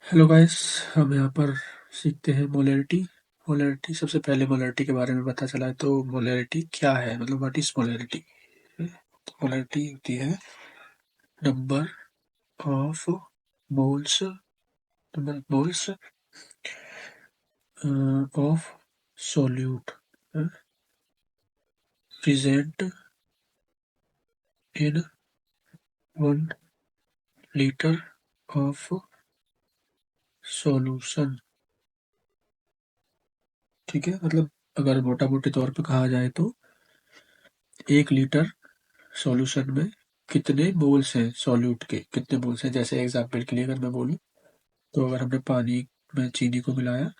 Hello guys. हम यहाँ पर सीखते हैं मोलैरिटी। मोलैरिटी सबसे पहले मोलैरिटी के बारे में पता चला है तो मोलैरिटी क्या है, मतलब व्हाट इज मोलैरिटी। मोलैरिटी होती है number of moles, number of moles of solute present in 1 litre of solution. ठीक है, मतलब अगर मोटा मोटे तौर पे कहा जाए तो 1 लीटर सॉल्यूशन में कितने मोल्स हैं, सॉल्यूट के कितने मोल्स हैं। जैसे एग्जाम्पल के लिए अगर मैं बोलूँ तो अगर हमने पानी में चीनी को मिलाया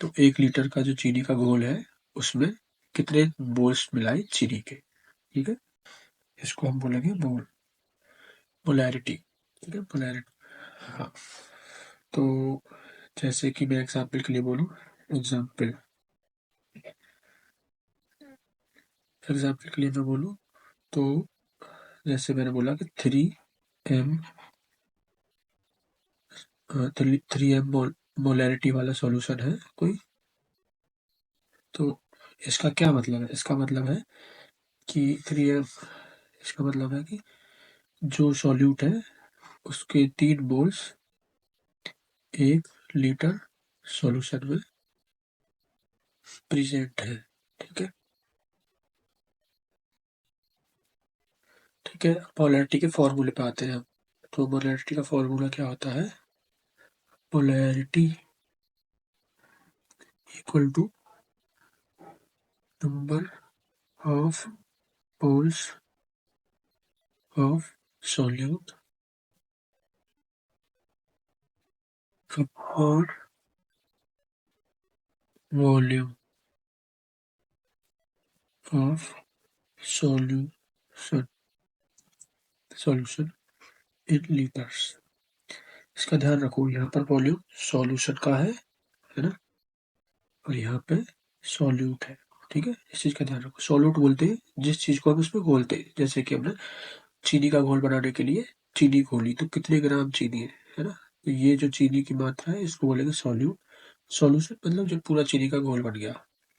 तो 1 लीटर का जो चीनी का घोल है उसमें कितने मोल्स मिलाए चीनी के। ठीक है, इसको हम बोलेंगे मोलैरिटी। ठीक है, मोलैरिटी। हाँ, तो जैसे कि मैं एग्जाम्पल के लिए बोलूँ, एग्जाम्पल एग्जाम्पल के लिए मैं बोलूँ तो जैसे मैंने बोला कि 3 एम 3 एम मोलैरिटी वाला सॉल्यूशन है कोई, तो इसका क्या मतलब है। इसका मतलब है कि 3 एम, इसका मतलब है कि जो सॉल्यूट है उसके 3 मोल्स 1 लीटर सॉल्यूशन में प्रेजेंट है। ठीक है, ठीक है। मोलैरिटी के फॉर्मूले पे आते हैं हम। तो मोलैरिटी का फॉर्मूला क्या होता है, molarity equal to number of moles of solute upon volume of solution solution in litres. इसका ध्यान रखो, यहाँ पर वॉल्यूम सॉल्यूशन का है ना, और यहाँ पे सॉल्यूट है। ठीक है, इस चीज का ध्यान रखो। सॉल्यूट बोलते हैं जिस चीज को हम इसमें घोलते हैं। जैसे कि हमने चीनी का घोल बनाने के लिए चीनी घोली तो कितने ग्राम चीनी है ना, तो ये जो चीनी की मात्रा है इसको बोलेंगे सॉल्यूट। सॉल्यूशन मतलब जब पूरा चीनी का घोल बन गया,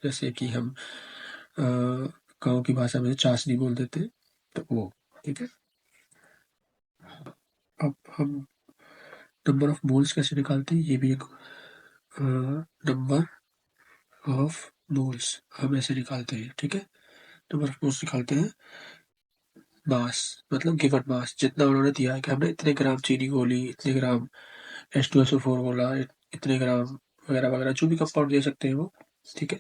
जैसे कि हम गाँव की भाषा में चाशनी बोल देते हैं, तो वो। ठीक है, अब हम नंबर ऑफ मोल्स कैसे निकालते हैं, ये भी एक नंबर ऑफ मोल्स हम ऐसे निकालते हैं। ठीक है, नंबर ऑफ मोल्स निकालते हैं मास, मतलब गिवन मास, जितना उन्होंने दिया है कि हमने इतने ग्राम चीनी घोली, इतने ग्राम H2SO4 घोला, इतने ग्राम वगैरह वगैरह जो भी कंपाउंड दे सकते हैं वो। ठीक है,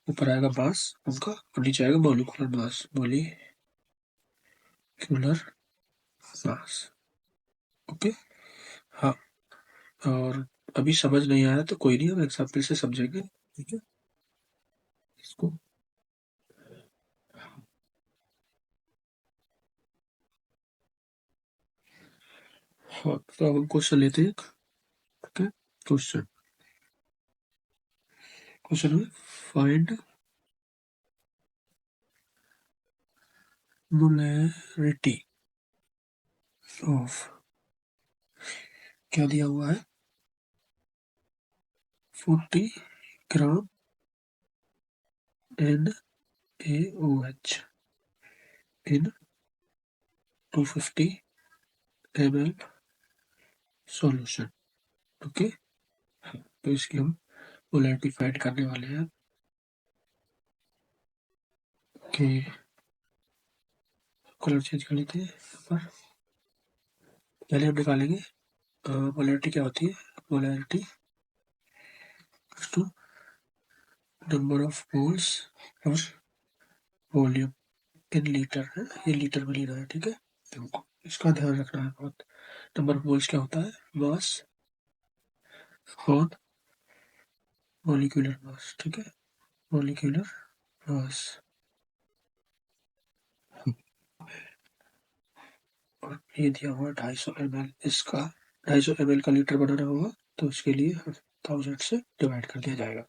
ऊपर आएगा मास उनका और नीचे आएगा molecular mass, molecular mass. Okay. हाँ, और अभी समझ नहीं आया तो कोई नहीं, हम एग्जाम्पल से समझेंगे। ठीक है, इसको। हाँ, तो अब हम क्वेश्चन लेते हैं। ठीक है, क्वेश्चन क्वेश्चन में फाइंड मोलैरिटी ऑफ, क्या दिया हुआ है, 40 ग्राम NaOH in 250 ml solution. Okay, तो इसकी हम मोलैरिटी फाइंड करने वाले हैं कि कलर चेंज कर लेते हैं यहाँ पर। पहले हम निकालेंगे मोलैरिटी क्या होती है। Molarity to number of moles और वॉल्यूम इन लीटर है, ये लीटर में लेना है। ठीक है, तो इसका ध्यान रखना है बहुत। नंबर ऑफ मोल्स क्या होता है, मास अपॉन मॉलिक्यूलर मास। ठीक है, मॉलिक्यूलर मास। और ये दिया हुआ 250 ml, इसका 250 ml का लीटर बनाना होगा तो इसके लिए 1000 से डिवाइड कर दिया जाएगा।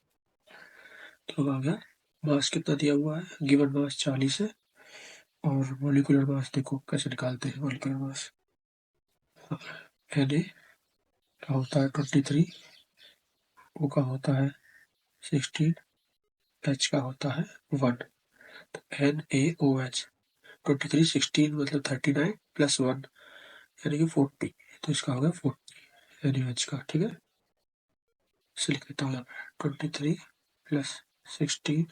तो अब आ गया मास कितना दिया हुआ है, गिवन मास 40 है। और मोलिकुलर मास देखो कैसे निकालते हैं, मोलिकुलर मास Na का होता है 23, O का होता है 16, H का होता है 1। तो NaOH 23 16 मतलब 39 प्लस 1 यानी कि 40। तो इसका होगा 40 NaOH का। ठीक है, इसे लिख देता हूँ 23 प्लस 16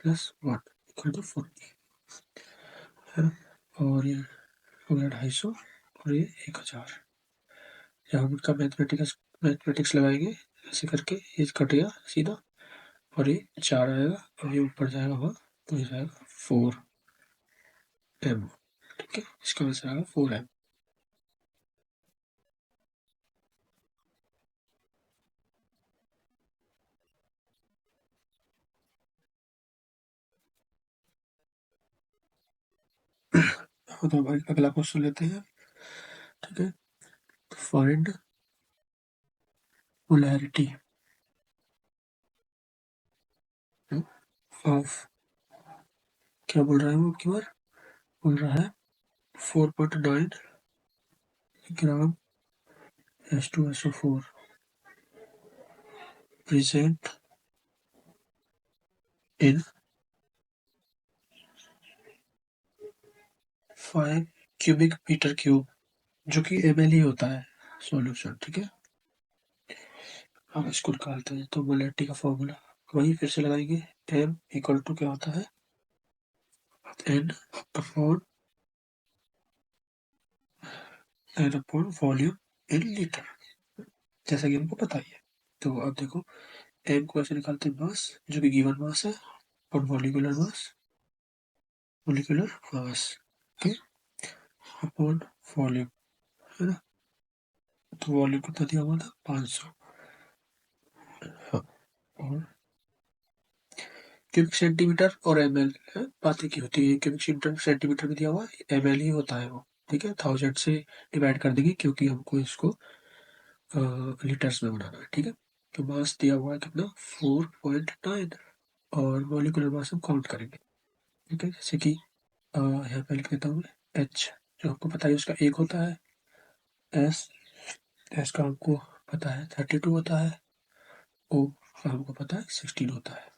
प्लस 1 इक्वल टू 40 है ना। और ये हो गया 250 और ये 1000। जब हम इनका मैथमेटिक्स लगाएंगे ऐसे करके ये कट गया सीधा और ये 4 आएगा और ये ऊपर जाएगा हुआ तो ये जाएगा 4m। ठीक है, इसका आंसर आएगा 4m। तो भाई अगला क्वेश्चन लेते हैं। ठीक है, फाइंड पोलैरिटी ऑफ, क्या बोल रहा है वो की बार बोल रहा है 4.9 gram H2SO4 present in 5 cubic metre cube, जो कि ml ही होता है सॉल्यूशन। ठीक है, अब इसको निकालते हैं। तो मोलैरिटी का फॉर्मूला वही फिर से लगाएंगे। m इक्वल टू क्या होता है n upon volume in litre, जैसा कि हमको पता ही है। तो अब देखो m को ऐसे निकालते हैं मास, जो कि गिवन मास है, और मोलिकुलर मास के अपॉन वॉल्यूम, है ना। तो वॉल्यूम कितना दिया हुआ था 500। हाँ, और क्यूबिक सेंटीमीटर और ml है, बात एक ही होती है। क्यूबिक सेंटीमीटर में दिया हुआ ml ही होता है वो। ठीक है, 1000 से डिवाइड कर देंगे क्योंकि हमको इसको लीटर्स में बनाना है। ठीक है, तो मास दिया हुआ है कितना 4.9 और मॉलिक्यूलर मास हम काउंट करेंगे। ठीक है, जैसे कि यहाँ पे लिख देता हूँ H, जो हमको पता है उसका 1 होता है। S का हमको पता है 32 होता है। O का हमको पता है 16 होता है।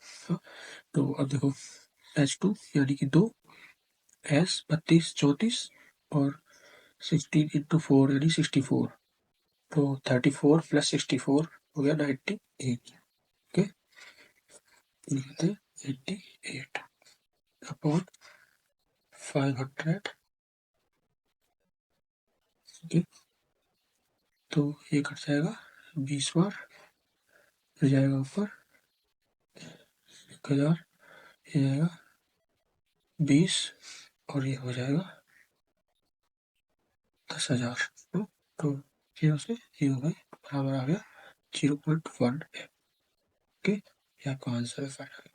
हाँ, तो अब देखो H2 यानी कि 2, S 32 34 और 16 इंटू 4 यानी 64। तो 34 प्लस 64 हो गया 98। ओके, लिखते 88 अपॉन 500। ओके, तो ये कट जाएगा 20 बार, फिर जाएगा ऊपर 1000, ये जाएगा 20 और ये हो जाएगा 10,000। तो 0 से 0 में बराबर आ गया 0.1 m। ओके, ये आपका आंसर है फाइनल।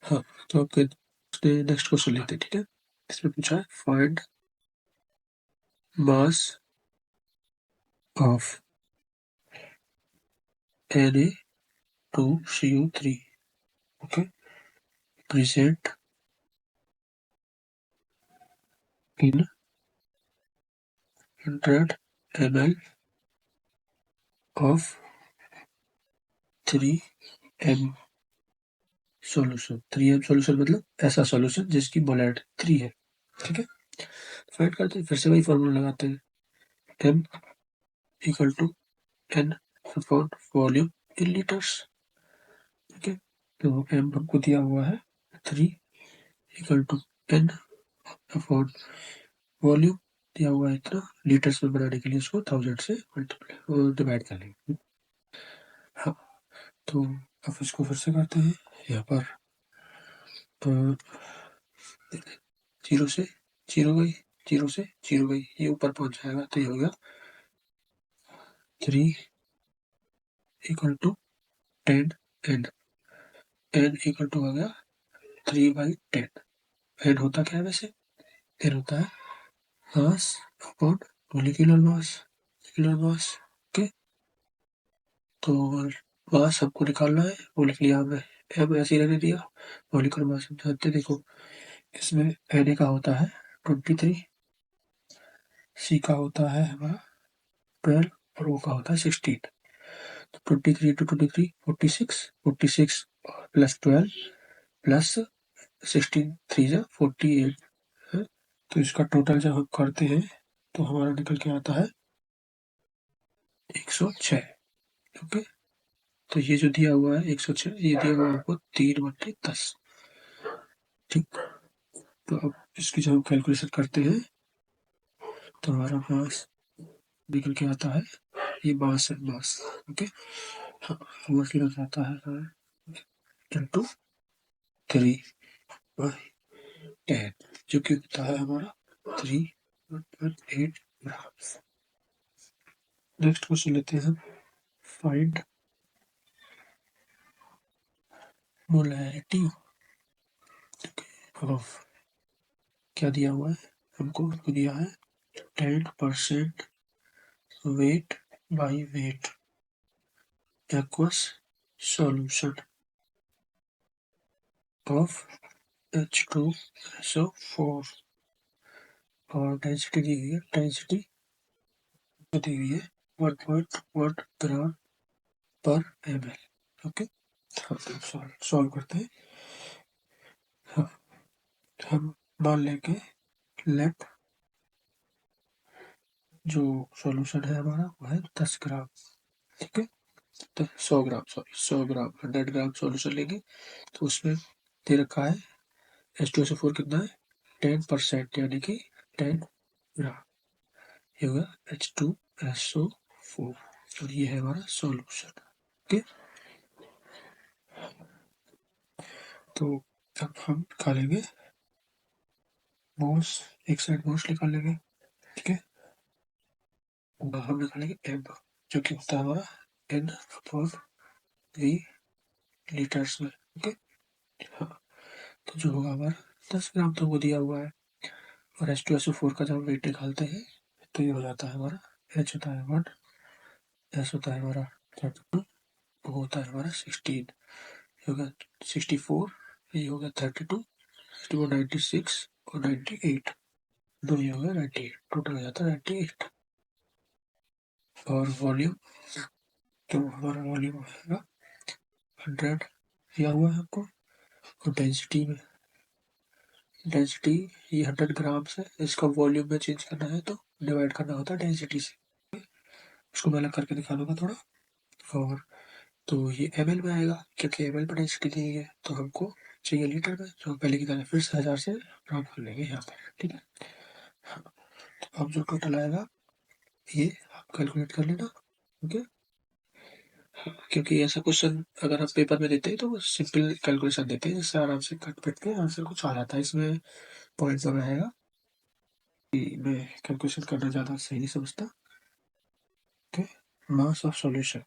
हाँ, तो आपके नेक्स्ट क्वेश्चन लेते हैं। ठीक है, इसमें पूछा है find mass of Na2CO3 okay present in 100 ml of 3m solution. 3m solution मतलब ऐसा सॉल्यूशन जिसकी मोलैरिटी 3 है। ठीक है, फाइंड करते हैं, फिर से वही फॉर्मूला लगाते हैं। m equal to n upon volume in litres. ठीक है, तो m हमको दिया हुआ है 3 equal to n upon volume दिया हुआ है इतना, लीटर्स में बनाने के लिए उसको 1000 से मल्टीप्लाई डिवाइड कर लेंगे। हाँ, तो अब इसको फिर से करते हैं। यहाँ पर तो 0 से 0 गई, 0 से 0 गई, ये ऊपर पहुंच जाएगा तो ये हो गया 3 equal to 10 n। n equal to हो गया 3/10। n होता क्या है वैसे, n होता है mass upon molecular mass. Okay, तो मास हमको निकालना है, वो लिख लिया हमने, m ऐसे ही रहने दिया। मोलिकुलर मास हम जानते, देखो इसमें Na का होता है 23, सी का होता है हमारा 12 और ओ का होता है 16। तो 23 इंटू 23 46, 46 प्लस 12 प्लस 16 3 जा 48 है। तो इसका टोटल जब हम करते हैं तो हमारा निकल के आता है 106। ओके, तो ये जो दिया हुआ है 106, ये दिया हुआ है आपको 3/10। ठीक, तो अब इसकी जब हम कैलकुलेशन करते हैं तो हमारा मास निकल के आता है, ये मास है, मास। ओके, हाँ, मास निकल के आता है इंटू 3/10, जो कि होता है हमारा 3.8 ग्राम। नेक्स्ट क्वेश्चन लेते हैं, फाइंड मोलैरिटी ऑफ, क्या दिया हुआ है हमको दिया है 10% weight by weight aqueous solution of H2SO4 और डेंसिटी दी हुई है, डेंसिटी दी हुई है 1.1 ग्राम पर ml। ओके, सॉल्व करते हैं। हाँ, हम मान लेंगे लेट जो सॉल्यूशन है हमारा वो है 10 ग्राम। ठीक है, तो 100 ग्राम, सॉरी 100 ग्राम, 100 ग्राम सॉल्यूशन लेंगे तो उसमें दे रखा है H2SO4 कितना है 10%, यानी कि 10 ग्राम। ये होगा H2SO4 और ये है हमारा सॉल्यूशन। ओके, तो अब हम निकालेंगे मोल्स, एक साइड मोल्स निकाल लेंगे। ठीक है, हम निकालेंगे एम, जो कि होता है हमारा N/V लीटर्स में। ओके, हाँ, तो जो होगा हमारा 10 ग्राम तो वो दिया हुआ है, और H2SO4 का जब वेट निकालते हैं तो ये हो जाता है हमारा H होता है 1, S होता है हमारा 32, O होता है हमारा 16, ये होगा 64, ये होगा 32, 64 96 और 98, दो ये होगा 98, टोटल हो जाता है 98। और वॉल्यूम, तो हमारा वॉल्यूम आएगा 100 दिया हुआ है हमको, और डेंसिटी में, डेंसिटी ये 100 ग्राम से, इसका वॉल्यूम में चेंज करना है तो डिवाइड करना होता है डेंसिटी से। उसको मैं अलग करके दिखा दूंगा थोड़ा। और तो ये ml में आएगा, क्योंकि ml पर डेंसिटी दी है तो हमको चाहिए लीटर में, तो पहले की तरह फिर से 1000 से राउंड कर लेंगे यहाँ पर। ठीक है, हाँ, तो अब जो टोटल आएगा ये आप कैलकुलेट कर लेना। ओके, हाँ, क्योंकि ऐसा क्वेश्चन अगर हम पेपर में देते हैं तो सिंपल कैलकुलेशन देते हैं, जिससे आराम से कट पिट के आंसर कुछ आ जाता है। इसमें पॉइंट सब रहेगा कि मैं कैलकुलेशन करना ज़्यादा सही नहीं समझता। ओके, मास ऑफ सॉल्यूशन,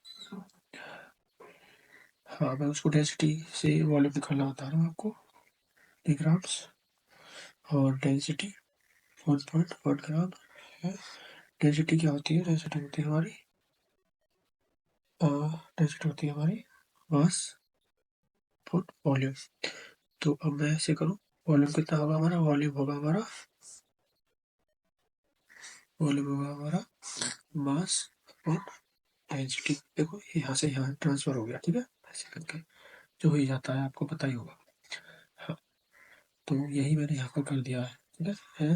हाँ, मैं उसको डेंसिटी से वॉल्यूम निकालना बता रहा हूँ आपको, ग्राम्स, और डेंसिटी 1.1 ग्राम है। डेंसिटी क्या होती है, डेंसिटी होती है हमारी, डेंसिटी होती है हमारी मास फुट वॉल्यूम। तो अब मैं ऐसे करूँ, वॉल्यूम कितना होगा हमारा, वॉल्यूम होगा हमारा मास और डेंसिटी। देखो यहाँ से यहाँ ट्रांसफर हो गया। ठीक है, ऐसे करके जो ही जाता है आपको पता ही होगा। हाँ, तो यही मैंने यहाँ पर कर दिया है। ठीक है,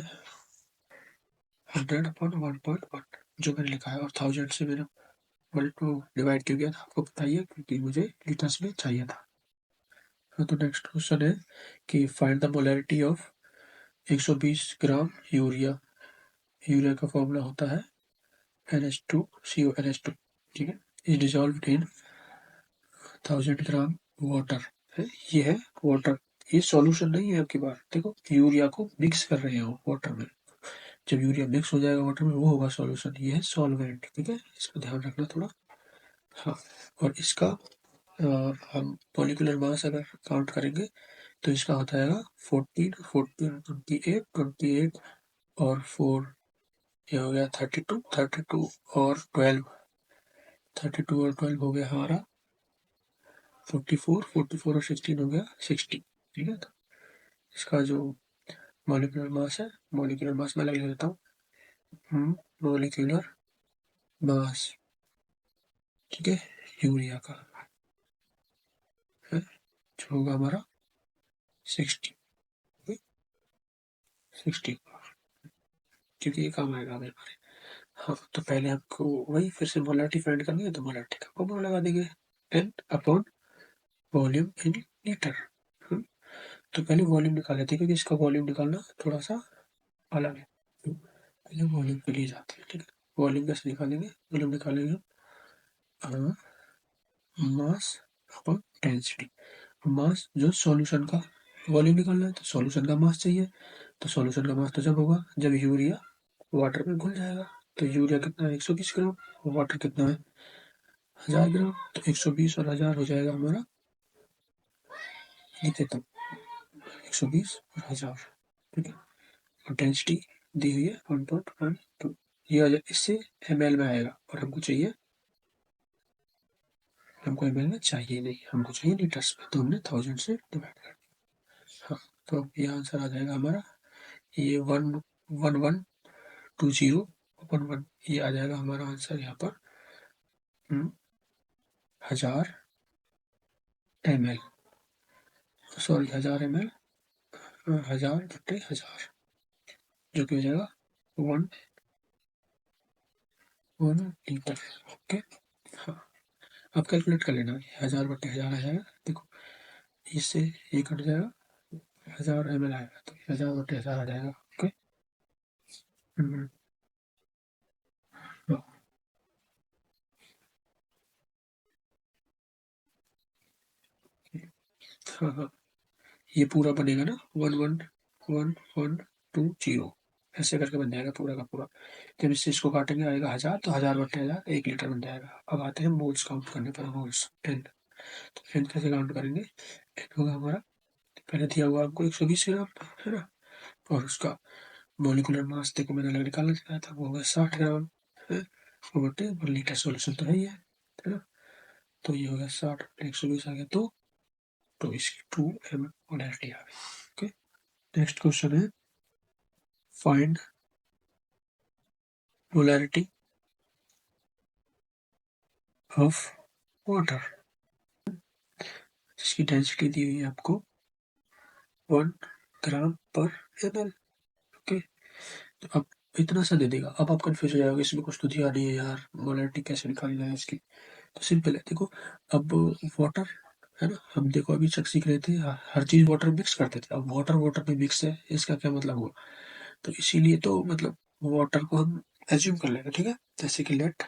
100/1.1 जो मैंने लिखा है, और 1000 से मैंने मल्टी डिवाइड किया गया था, आपको बताइए, क्योंकि मुझे लीटर्स में चाहिए था। हाँ, तो नेक्स्ट क्वेश्चन है कि find the molarity of 120 gram urea. Urea का फॉर्मूला होता है NH2CONH2। ठीक है, is dissolved in 1000 gram water है, ये है वाटर, ये सॉल्यूशन नहीं है। आपकी बात देखो, यूरिया को मिक्स कर रहे हो वाटर में, जब यूरिया मिक्स हो जाएगा वाटर में वो होगा सॉल्यूशन, ये है सॉल्वेंट। ठीक है, इसका ध्यान रखना थोड़ा। हाँ, और इसका हम मॉलिक्यूलर मास अगर काउंट करेंगे तो इसका होता है 14, 14, 28, 28 और 4, ये हो गया 32, 32 और 12, 32 और 12 हो गया हमारा 44, 44 और 16 हो गया 60। ठीक है, तो इसका जो मॉलिक्यूलर मास है, मॉलिक्यूलर मास मैं अलग लिख देता हूँ, मोलिकुलर मास, ठीक है, यूरिया का है जो होगा हमारा 60, 60, क्योंकि ये काम आएगा हमें हमारे। हाँ, तो पहले आपको वही फिर से मोलारिटी फाइंड करनी है, तो मोलारिटी का फॉर्मूला लगा देंगे, N upon volume in litre. तो पहले वॉल्यूम निकाल लेते हैं, क्योंकि इसका वॉल्यूम निकालना थोड़ा सा अलग है। पहले वॉल्यूम के लिए जाते हैं, ठीक है। वॉल्यूम कैसे निकालेंगे? वॉल्यूम निकालेंगे मास अपॉन डेंसिटी। मास जो सॉल्यूशन का वॉल्यूम निकालना है, तो सॉल्यूशन का मास चाहिए। तो सॉल्यूशन का मास तो जब होगा जब यूरिया वाटर में घुल जाएगा। तो यूरिया कितना है? 120 ग्राम। वाटर कितना है? 1000 ग्राम। तो 120 और 1000 हो जाएगा हमारा, लिख देता हूँ, 120 और 1000, ठीक है। और डेंसिटी दी हुई है 1.12। ये आ जाए, इससे ml में आएगा, और हमको चाहिए, हमको ml में चाहिए नहीं, हमको चाहिए लीटर्स में, तो हमने 1000 से डिवाइड कर दिया। हाँ, तो अब ये आंसर आ जाएगा हमारा, ये 11120 ये आ जाएगा हमारा आंसर यहाँ पर 1000 ml, सॉरी 1000 ml, 1000/1000, जो कि हो जाएगा 1 लीटर। ओके, हाँ, अब कैलकुलेट कर लेना, 1000/1000 आ जाएगा, देखो इससे ये कट जाएगा, 1000 ml आएगा, तो 1000/1000 आ जाएगा। ओके, हाँ हाँ, ये पूरा बनेगा ना 1111120, ऐसे करके बन जाएगा पूरा का पूरा। जब इससे इसको काटेंगे आएगा 1000, तो 1000/1000 1 लीटर बन जाएगा। अब आते हैं मोल्स काउंट करने पर, मोल्स एन। तो एन कैसे काउंट करेंगे? एन होगा हमारा, पहले दिया हुआ हमको 120 ग्राम, है ना, और उसका मोलिकुलर मास देखो मैंने अलग निकालना चाहा था, वो होगा 60 ग्राम, है, वो बटे 1 लीटर सोल्यूशन तो है ही है ना। तो ये होगा 60/120 आ गया, तो इसकी 2 ml मोलैरिटी आ गई। ओके, नेक्स्ट क्वेश्चन है, फाइंड मोलैरिटी ऑफ वाटर, जिसकी डेंसिटी दी हुई है आपको 1 ग्राम/ml। ओके, तो अब इतना सा दे देगा, अब आप कंफ्यूज हो जाओगे, इसमें कुछ तो दिया नहीं है यार, मोलैरिटी कैसे निकाली जाए इसकी। तो सिंपल है, देखो, अब वाटर है ना, हम देखो अभी तक सीख रहे थे, हर चीज वाटर मिक्स करते थे, अब वाटर वाटर में मिक्स है, इसका क्या मतलब हुआ? तो इसीलिए तो मतलब वाटर को हम एज्यूम कर लेंगे, ठीक है, जैसे कि लेट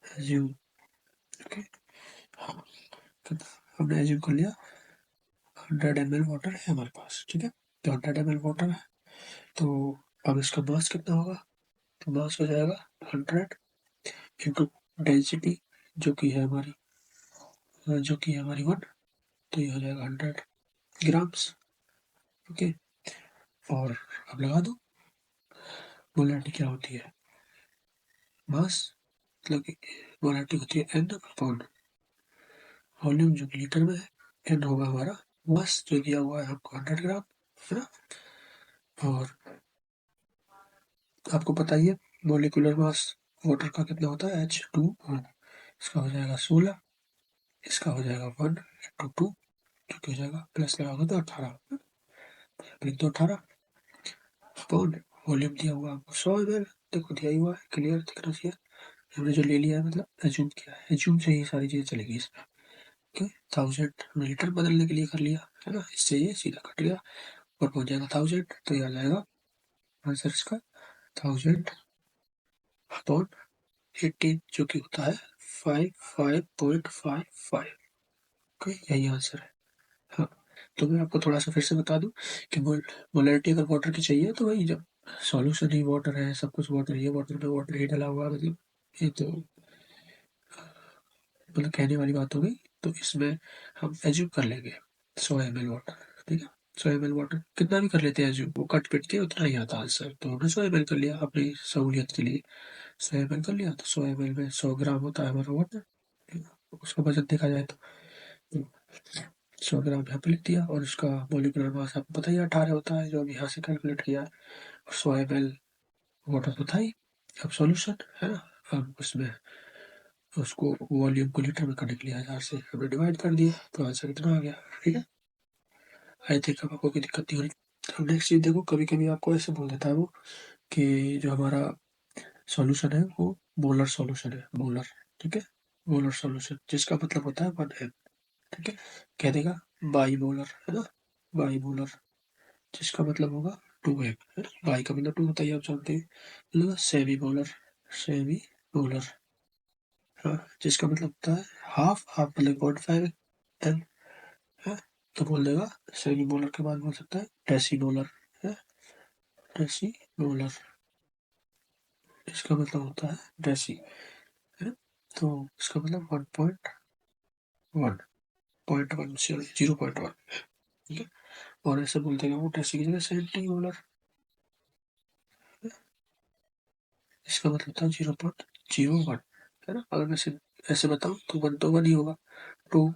एज्यूम। ओके, हाँ, तो हमने एज्यूम कर लिया 100 ml वाटर है हमारे पास, ठीक है। तो 100 ml वाटर है, तो अब इसका मास कितना होगा? तो मास हो जाएगा 100 इंटू डेंसिटी, जो कि है हमारी 1, तो ये हो जाएगा 100 ग्राम्स। ओके, और अब लगा दो, मोलैरिटी क्या होती है? मास, मतलब कि मोलैरिटी होती है एन अपॉन वॉल्यूम, जो कि लीटर में है। एन होगा हमारा मास, जो दिया हुआ है हमको 100 ग्राम, है ना। और आपको पता ही है मोलिकुलर मास वाटर का कितना होता है, H2O। इसका हो जाएगा 16, इसका हो जाएगा 1 इंटू 2, जो कि हो जाएगा प्लस लगाओगे तो 18, लिख दो 18 अपॉन वॉल्यूम दिया हुआ आपको 100 ml, देखो दिया ही हुआ है, क्लियर दिखना चाहिए। हमने जो ले लिया है मतलब एज्यूम किया है, एज्यूम से ही सारी चीजें चलेगी इसमें। ओके, 1000 लीटर बदलने के लिए कर लिया है ना, इससे ये सीधा कट गया और पहुंच जाएगा 1000, तो ये आ जाएगा आंसर इसका 1000 अपॉन 18, जो कि होता है 55.55। ओके, यही आंसर है। हाँ, तो मैं आपको थोड़ा सा फिर से बता दूं कि मोलैरिटी अगर वाटर की चाहिए, तो वही जब सॉल्यूशन ही वाटर है, सब कुछ वाटर, ये वाटर में वाटर ही डला हुआ है, मतलब ये तो मतलब कहने वाली बात हो गई। तो इसमें हम एज्यूम कर लेंगे 100 ml वाटर, ठीक है। 100 ml वाटर कितना भी कर लेते हैं एज्यूम, वो कट पिट के उतना ही आता आंसर, तो हमने 100 ml कर लिया अपनी सहूलियत के लिए। 100 ml कर लिया, तो 100 ml में 100 ग्राम होता है हमारा वाटर, उसका वजन देखा जाए तो 100 ग्राम यहाँ पे लिख दिया, और उसका मोलिकुलर मास आपको पता ही 18 होता है, जो अभी यहाँ से कैलकुलेट किया है। और 100 ml वाटर तो था ही, अब सॉल्यूशन है ना, अब उसमें उसको वॉल्यूम को लीटर में करने के लिए 1000 से हमने डिवाइड कर दिया, तो आंसर इतना आ गया। ठीक है, आई थिंक अब आपको कोई दिक्कत नहीं हो रही। अब नेक्स्ट चीज देखो, कभी कभी आपको ऐसे बोल देता है वो कि जो हमारा सॉल्यूशन है वो मोलर सॉल्यूशन है, मोलर। ठीक है, मोलर सॉल्यूशन जिसका मतलब होता है 1 m। ठीक है, कह देगा बाई मोलर, है ना, बाई मोलर जिसका मतलब होगा 2 m, है ना, बाई का मतलब 2 होता है, आप जानते हैं। मतलब सेमी मोलर, सेमी मोलर, हाँ, जिसका मतलब होता है हाफ, हाफ मतलब 0.5 m है, तो बोल देगा सेमी मोलर के बाद बोल सकता है डेसी मोलर है, डेसी मोलर इसका मतलब होता है डेसी है, तो इसका मतलब 1.1, 0.1 0.1। ठीक है, और ऐसे बोल देगा वो डेसी की जगह सेंटी मोलर, इसका मतलब होता है 0.01, है ना। अगर मैं ऐसे बताऊं तो 1 तो 1 ही होगा, 2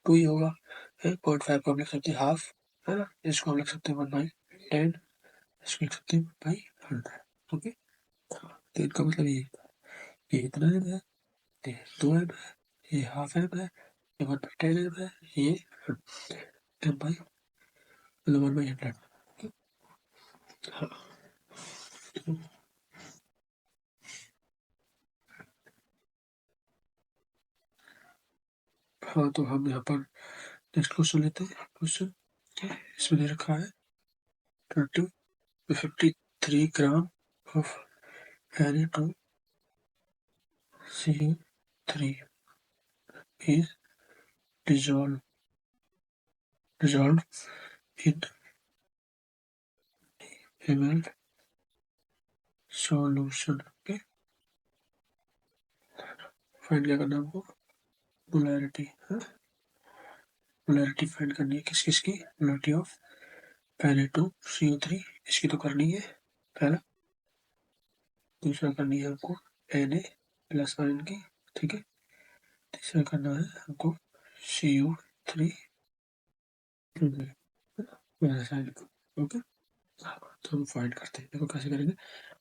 2 ही होगा, 0.5 को हम लिख सकते हैं हाफ, है ना, इसको हम लिख सकते हैं 1/10, इसको लिख सकते हैं 1/100। ओके, तो इनका मतलब ये इतना एम है, ये 2 m है, ये हाफ एम है, ये 1/10 है, ये एम बाई मतलब 1/100। हाँ, हाँ, तो हम यहाँ पर नेक्स्ट क्वेश्चन लेते हैं। क्वेश्चन इसमें दे रखा है 53 ग्राम of Na2CO3 is dissolved in ml solution। Okay, find क्या करना है हमको, पोलैरिटी है, पोलैरिटी फाइंड करनी है किस किस की, पोलैरिटी ऑफ Na2CO3 इसकी तो करनी है पहला, दूसरा करनी है हमको Na प्लस आयन की। ठीक है, तीसरा करना है हमको CO3 माइनस आयन को। ओके, तो हम फाइंड करते हैं, देखो कैसे करेंगे।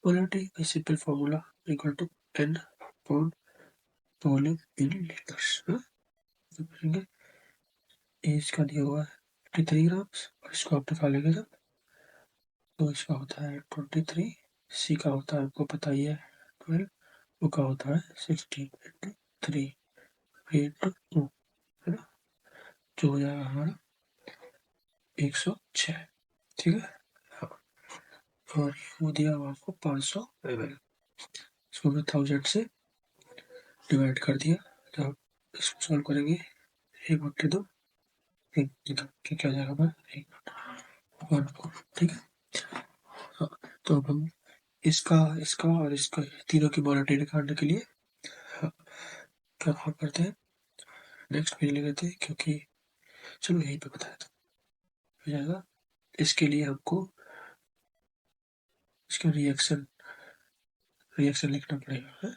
पोलैरिटी का simple formula equal to n upon volume in litres. तो करेंगे ए इसका दिया हुआ है 53 ग्राम्स और इसको आप निकाल लेंगे जब, तो इसका होता है 23, सी का होता है आपको पता ही है 12, वो का होता है 16 इंटू 3 इंटू 2, है ना, जो हो जाएगा हमारा 106। ठीक है, हाँ, और वो दिया हुआ आपको 500 ml, इसको हमने 1000 से डिवाइड कर दिया, तो इसको सॉल्व करेंगे, 1/2 क्या जाएगा हमारा 1/4। ठीक है, हाँ, तो अब हम इसका इसका और इसका तीनों की मोलरिटी निकालने के लिए, हाँ, क्या काम करते हैं, नेक्स्ट पेज ले लेते हैं, क्योंकि चलो यहीं पे बताया था हो जाएगा। इसके लिए हमको इसका रिएक्शन रिएक्शन लिखना पड़ेगा, है?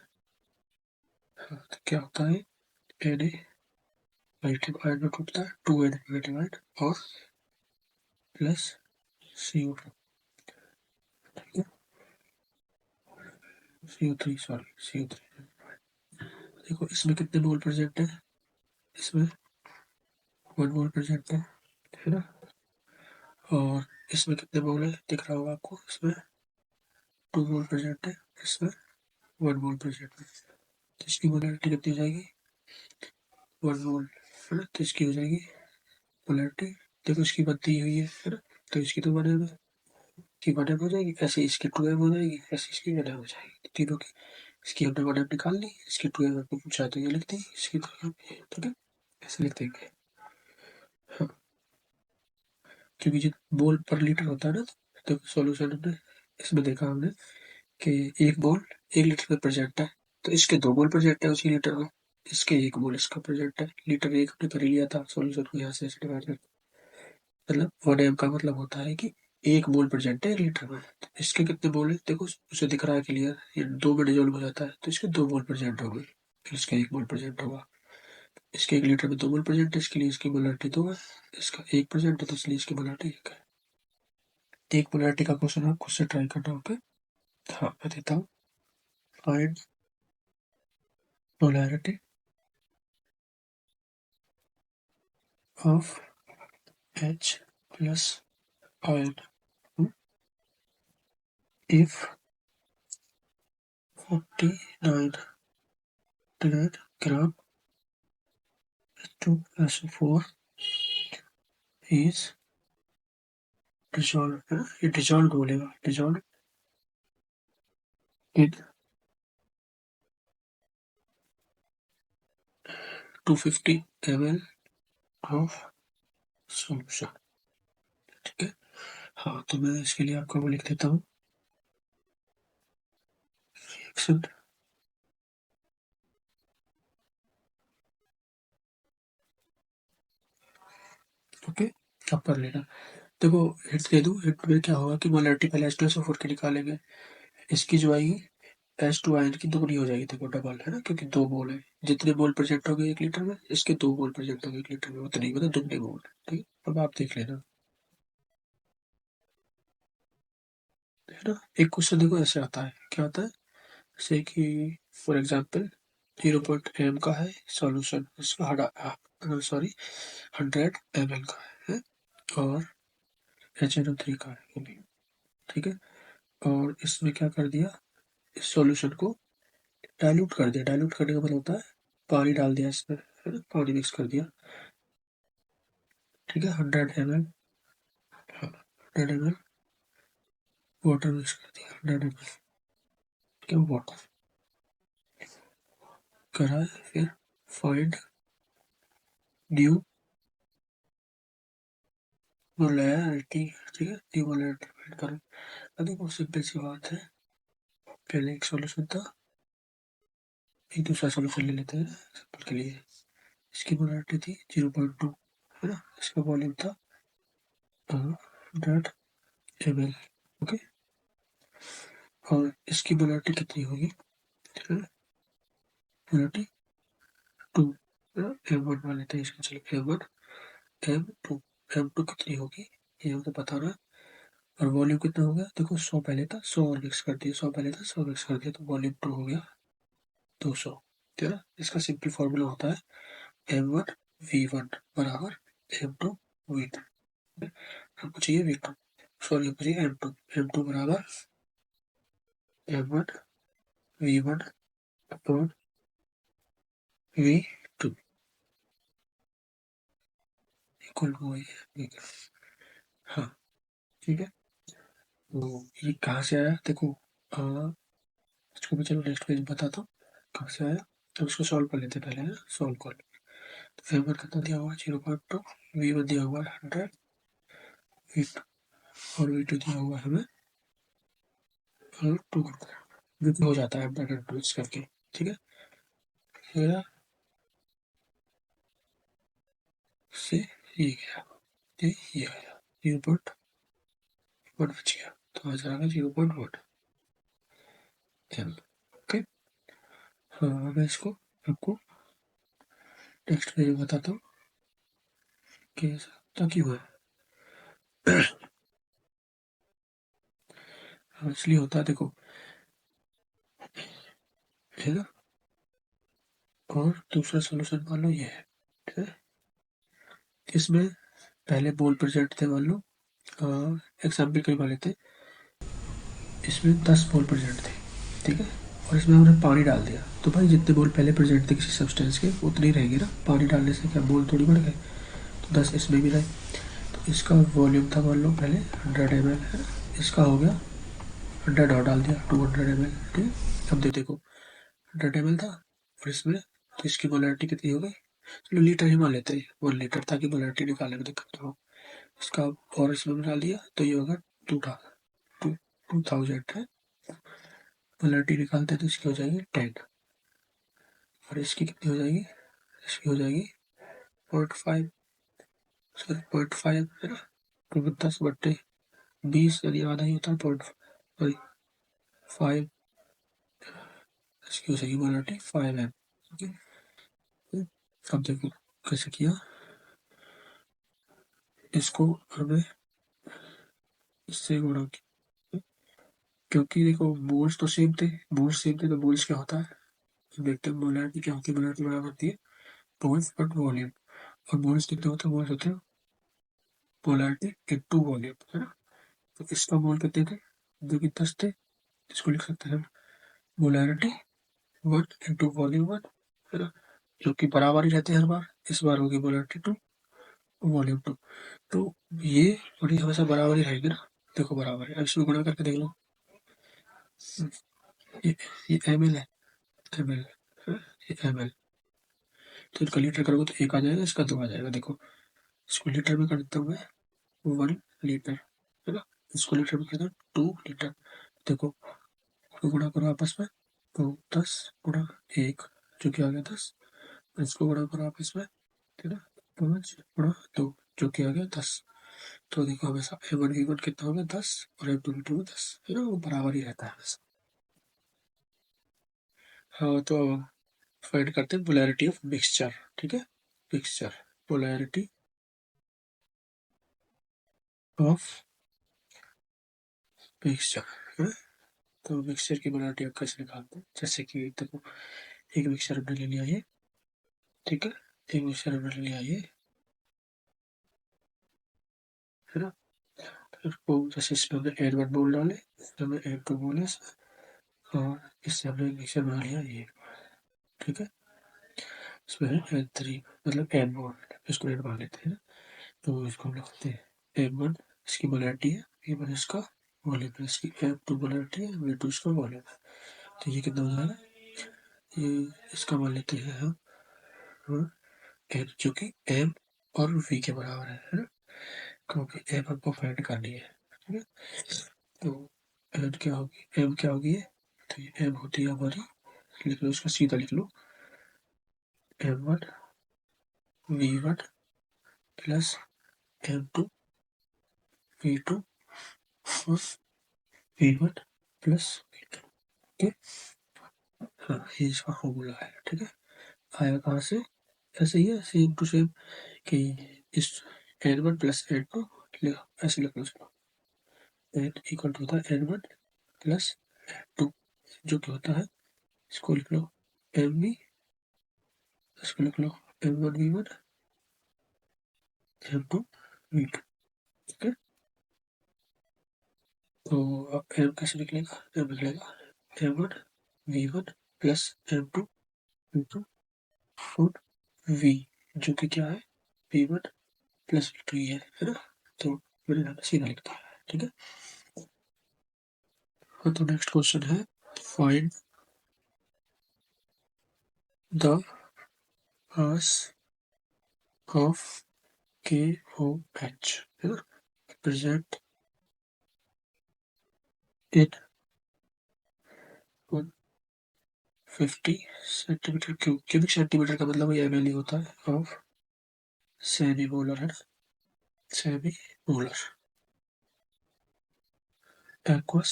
हाँ, तो क्या होता है Na पॉजिटिव आयन में टूटता है, 2n नेगेटिव आयन और प्लस CO2। ठीक है, CO3 सॉरी CO3। देखो इसमें कितने मोल प्रेजेंट है, इसमें 1 मोल प्रेजेंट है ना, और इसमें कितने मोल है दिख रहा होगा आपको, इसमें 2 मोल प्रेजेंट है, इसमें 1 मोल प्रेजेंट है, तो इसकी मोलरिटी कितनी हो जाएगी 1 मोल, है ना, तो इसकी हो जाएगी पोलैरिटी, देखो इसकी बनती हुई है ना, तो इसकी तो 1 m है, इसकी 1 m हो जाएगी, ऐसे इसकी 2 m हो जाएगी, ऐसे इसकी 1 m हो जाएगी, तीनों की। इसकी हमने 1 m निकाल ली, इसकी 2 m आपको पूछा तो ये लिख दी, इसकी 2 m, ठीक है, ऐसे लिख देंगे। हाँ, क्योंकि जो मोल पर लीटर होता है ना, तो सॉल्यूशन हमने इसमें देखा हमने कि 1 मोल 1 लीटर में प्रेजेंट है, तो इसके 2 मोल प्रेजेंट है उसी लीटर में, इसके 1 मोल इसका प्रेजेंट है, लीटर 1 हमने कर लिया था सॉल्यूशन को यहाँ से ऐसे डिवाइड करके, मतलब 1 m का मतलब होता है कि 1 मोल प्रेजेंट है 1 लीटर में, तो इसके कितने मोल है देखो, उसे दिख रहा है क्लियर, ये 2 में डिजोल्व हो जाता है, तो इसके 2 मोल प्रेजेंट हो गए, फिर इसका 1 मोल प्रेजेंट होगा, इसके 1 लीटर में 2 मोल प्रेजेंट है, इसके लिए इसकी मोलरिटी 2 है, इसका 1 प्रेजेंट है तो इसलिए इसकी मोलरिटी 1 है। एक मोलरिटी का क्वेश्चन आप खुद से ट्राई करना, ओके। हाँ मैं देता हूँ। Find polarity of H plus oil if 49 gram 2 plus 4 is dissolved, है ना, ये dissolved बोलेगा, dissolved in 250 ml of solution। ठीक है। हाँ तो मैं इसके लिए आपको वो लिख देता हूँ, रिएक्शन। ओके, अब कर लेना। देखो हिट दे दूँ, हिट में क्या होगा कि मोलैरिटी पहले H2SO4 की निकालेंगे, इसकी जो आएगी H2 आयन की दुगनी हो जाएगी, देखो डबल है ना, क्योंकि दो मोल है। जितने मोल प्रेजेंट होंगे 1 लीटर में, इसके 2 मोल प्रेजेंट होंगे 1 लीटर में, उतने ही मतलब दुगने मोल। ठीक है, अब आप देख लेना, है ना। एक क्वेश्चन देखो ऐसे आता है, क्या आता है, जैसे कि फॉर एग्जाम्पल 0.m का है सॉल्यूशन, इसका सॉरी 100 ml का है और HNO3 का है ये भी। ठीक है, और इसमें क्या कर दिया, इस सॉल्यूशन को डाइल्यूट कर दिया। डाइल्यूट करने का मतलब होता है पानी डाल दिया इसमें, है ना, पानी मिक्स कर दिया। ठीक है, 100 ml, हाँ 100 ml वाटर मिक्स कर दिया, 100 ml क्या वाटर करा है। फिर फाइंड ड्यू मोलैरिटी। ठीक है, ड्यू मोलैरिटी फाइंड करो। अब देखो सिंपल सी बात है, पहले एक सॉल्यूशन था, एक दूसरा सॉल्यूशन ले लेते हैं सिंपल के लिए। इसकी मोलैरिटी थी 0.2, है ना, इसका वॉल्यूम था 100 ml। ओके, और इसकी मोलैरिटी कितनी होगी, मोलैरिटी 2, M1 मान लेते हैं इसका, चलो M1 M2, M2 कितनी होगी ये हमको बताना है। और वॉल्यूम कितना हो गया, देखो 100 पहले था, 100 और मिक्स कर दिया, 100 पहले था 100 मिक्स कर दिया, तो वॉल्यूम 2 हो गया 200। ठीक है, इसका सिंपल फॉर्मूला होता है M1 V1 बराबर M2 V2। हमको चाहिए V2, सॉरी हमको चाहिए M2, M2 बराबर M1 V1 upon V2 equal to वही। हाँ ठीक है, तो ये कहाँ से आया देखो, इसको भी चलो नेक्स्ट पेज बताता हूँ कहाँ से आया। तो इसको सॉल्व कर लेते हैं पहले, है सॉल्व कर। तो एम वन कितना दिया हुआ है 0.2, वी वन दिया हुआ है 100, वी टू और वी टू दिया हुआ है हमें 2, वी टू हो जाता है 100 मिक्स करके। ठीक है, फिर से ये गया, ये आया 0.1 बच गया, तो आंसर आ गया 0.1 एम। ओके, हाँ मैं इसको आपको नेक्स्ट पेज में बताता हूँ कि ऐसा क्यों है। हाँ इसलिए होता है देखो, है ना। और दूसरा सोल्यूशन मान लो ये है, ठीक है, इसमें पहले बोल प्रेजेंट थे, मान लो एग्जाम्पल के लिए मान लेते, इसमें 10 बोल प्रेजेंट थे। ठीक है, और इसमें हमने पानी डाल दिया, तो भाई जितने बोल पहले प्रेजेंट थे किसी सब्सटेंस के उतने ही रहेंगे ना, पानी डालने से क्या बोल थोड़ी बढ़ गए, तो 10 इसमें भी रहे। तो इसका वॉल्यूम था मान लो पहले 100 ml है, इसका हो गया 100 और डाल दिया 200 ml। ठीक है, अब देखो 100 ml था और इसमें, तो इसकी मोलैरिटी कितनी हो गई, चलो लीटर ही मान लेते हैं 1 लीटर, ताकि मोलैरिटी निकालने में दिक्कत ना हो। इसका और इसमें डाल दिया तो ये होगा 2000 है, पोलैरिटी निकालते हैं तो इसकी हो जाएगी 10, और इसकी कितनी हो जाएगी, इसकी हो जाएगी 0.5, सॉरी 0.5 है ना, क्योंकि 10/20 यानी आधा ही होता है, पॉइंट सॉरी 5, इसकी हो जाएगी पोलैरिटी 5M। ठीक है, अब देखो कैसे किया, इसको हमें इससे गुणा किया, क्योंकि देखो मोल्स तो सेम थे, तो मोल्स क्या होता है, देखते हैं मोलैरिटी क्या होती है। मोलैरिटी बराबर होती है मोल्स बट वॉल्यूम, और मोल्स कितने होते हैं, मोल्स होते हैं मोलैरिटी इनटू वॉल्यूम, है ना। तो इसका मोल कितने थे, जो कि 10 थे। इसको लिख सकते हैं मोलैरिटी 1 इंटू वॉल्यूम 1, है ना, जो कि बराबर ही रहते हैं हर बार। इस बार होगी मोलैरिटी 2 वॉल्यूम 2, तो ये बड़ी हमेशा बराबर ही रहेगी ना। देखो बराबर है, अब इसमें गुणा करके देख लो। ये ये एम एल है, एम एल, ये एम एल, तो इनका लीटर करोगे तो एक आ जाएगा, इसका 2 आ जाएगा। देखो इसको लीटर में कर देता हूँ मैं, 1 लीटर, है ना। इसको लीटर में कर दो 2 लीटर। देखो इसको गुणा करो आपस में, तो 10 गुणा 1, जो कि आ गया 10। इसको गुणा करो आपस में, ठीक है, 5 गुणा 2, जो कि आ गया 10। तो देखो हमेशा M1V1 कितना हो गया 10, और M2V2 10, है ना, वो बराबर ही रहता है हमेशा। हाँ, तो अब फाइंड करते हैं पोलैरिटी ऑफ मिक्सचर, ठीक है। मिक्सचर, पोलैरिटी ऑफ मिक्सचर, है। तो मिक्सचर की पोलैरिटी आप कैसे निकालते हैं, जैसे कि देखो एक मिक्सचर हमने ले लिया ये, ठीक है, एक मिक्सचर हमने ले लिया ये, है ना। फिर वो जैसे इसमें हमने N1 मोल डाले, इसमें हमने N2 मोल है, और इससे हमने एक मिक्सचर बना लिया ये, ठीक है। इसमें है N3, मतलब N मोल, इसको N मान लेते हैं, तो इसको हम लिखते हैं M1 इसकी मोलैरिटी है, V1 इसका वॉल्यूम है, इसकी M2 मोलैरिटी है, V2 इसका वॉल्यूम है। तो ये कितना हो जाएगा, ये इसका मान लेते हैं हम, हाँ, N, जो कि M और V के बराबर है ना, क्योंकि M हमको फाइंड करनी है, ठीक है। तो N क्या होगी, M क्या होगी ये, तो ये M होती है हमारी, लिख लो इसका सीधा लिख लो, M1 V1 plus M2 V2 और V1 प्लस V2, ठीक है। हाँ, ये इसका फॉर्मूला है, ठीक है। आया कहाँ से, ऐसे ही है, सेम टू सेम, कि इस N1 प्लस N2 ऐसे लिख लो इसको, N इक्वल टू होता है N1 प्लस N2, जो कि होता है, इसको लिख लो MV, इसको लिख लो M1V1 M2V2, ठीक है। तो अब M कैसे निकलेगा, M निकलेगा M1V1 प्लस M2V2 और V, जो कि क्या है, V1 प्लस V2 ही है ना। तो मैंने यहाँ पे सीधा लिखता है, ठीक है। हाँ, तो नेक्स्ट क्वेश्चन है, find the mass of KOH, है ना, present in 150 centimetre cube, cubic centimetre का मतलब ये ml ही होता है, ऑफ सेमी मोलर, है ना, सेमी मोलर एक्वस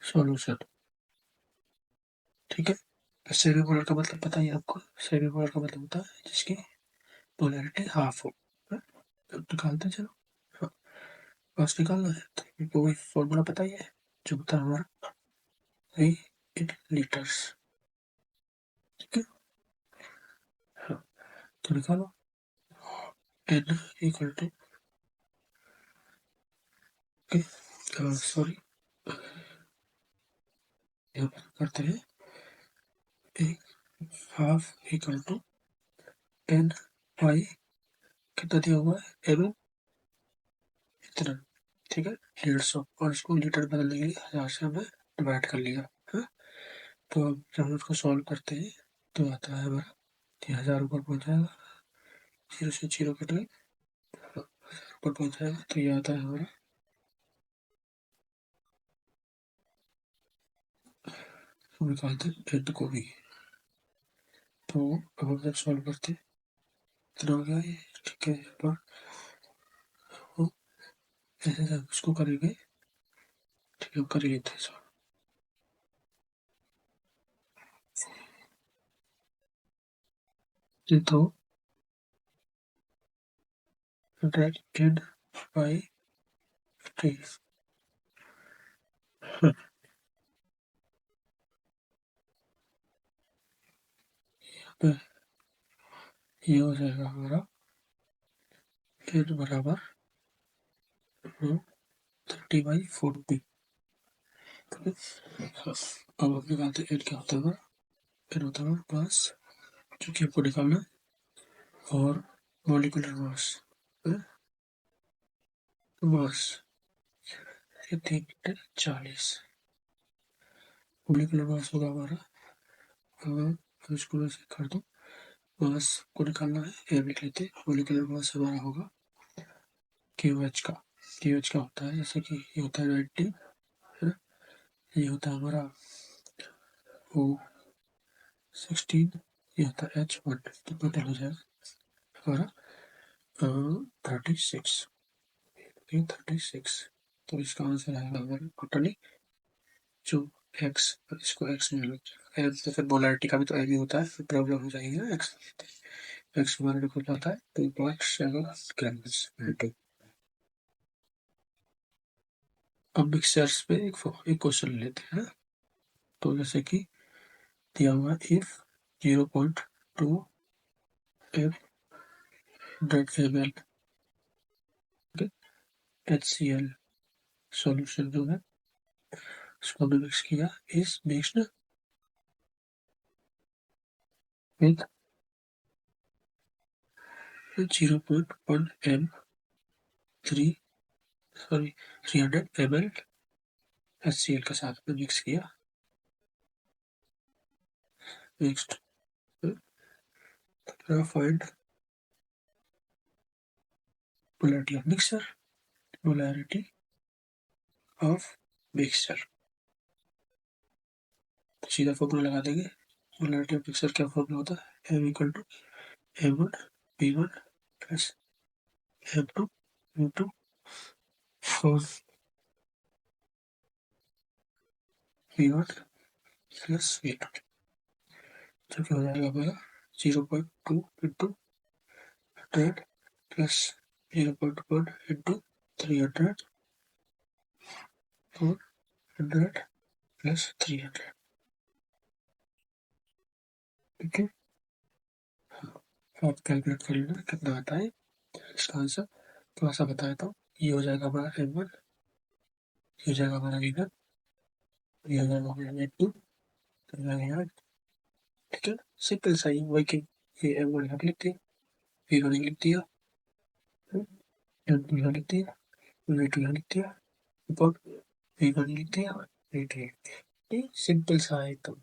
सॉल्यूशन, ठीक है। सेमी मोलर का मतलब पता ही है आपको, सेमी मोलर का मतलब होता है जिसकी पोलैरिटी हाफ हो, है? अब निकालते हैं, चलो। हाँ, बस निकालना है तो इनको वही फॉर्मूला पता ही है, जो होता है हमारा V इन लीटर्स, ठीक है। हाँ, तो निकालो N इक्वल टू, सॉरी, यहाँ पर करते हैं एक half equal to N by, कितना दिया हुआ है एम, इतना, ठीक है, 150, और इसको लीटर बदलने के लिए 1000 से हमने डिवाइड कर लिया, है। तो अब जब हम उसको सॉल्व करते हैं तो आता है हमारा, 1000 ऊपर पहुंच जाएगा, 0 से 0 कट गए, ऊपर पहुंच जाएगा, तो ये आता है हमारा, हम निकालते हैं N को भी। तो अब हम जब सॉल्व करते हैं, इतना हो गया ये, ठीक है। पर वो ऐसे जब उसको करेंगे, ठीक है, कर ही लेते हैं सॉल्व। तो ड्रैग N बाई 3, पे ये हो जाएगा हमारा 8 बराबर 30/40। अब हम निकालते हैं 8 क्या होता है हमारा, 8 होता है हमारा मास, जो कि आपको निकालना है, और मॉलिक्यूलर मास, मास ये 3 × 40 मॉलिक्यूलर मास होगा हमारा। इसको वैसे कर दो, मास को निकालना है, लिख लेते हैं। मॉलिक्यूलर मास हमारा होगा QH का। QH का होता है जैसे कि ये होता है 90, है ना, ये होता है हमारा O16, ये होता है H1, तो टोटल हो जाएगा हमारा 36, 36। तो इसका आंसर आएगा हमारा टोटली जो एक्स, इसको एक्स में लग जाएगा, तो फिर पोलैरिटी का भी तो एम ही होता है, फिर प्रॉब्लम हो जाएगी ना। एक्स हमारे को जाता है 2.7 ग्राम। अब मिक्सचर्स पे एक क्वेश्चन लेते हैं। तो जैसे कि दिया हुआ इफ 0.2 ml HCl सॉल्यूशन जो है उसको हमने मिक्स किया, is mixed with 0.1 m 300 ml HCl के साथ में मिक्स किया, mixed. Find polarity of mixture, polarity of mixture. सीधा फॉर्मूला लगा देंगे। पोलैरिटी ऑफ मिक्सचर क्या फॉर्मूला होता है, m equal to m1 p1 plus m2 p2 for p1 plus p2, जो कि हो जाएगा हमारा 0.2 इंटू 100 प्लस 0.1 इंटू 300 400 प्लस 300। ठीक है, आप कैलकुलेट कर लेना कितना आता है इसका आंसर। थोड़ा सा बताया था, ये हो जाएगा हमारा m1, ये हो जाएगा हमारा v1, ये हो जाएगा हमारा v2, तो यहाँ। ठीक है, सिंपल सा ही वर्किंग। ये m1 यहाँ लिख दिया, v1 लिख दिया, m2 यहाँ लिख दिया, v2 यहाँ लिख दिया, v1 लिख दिया, v2 लिख दिया। सिंपल सा है एकदम।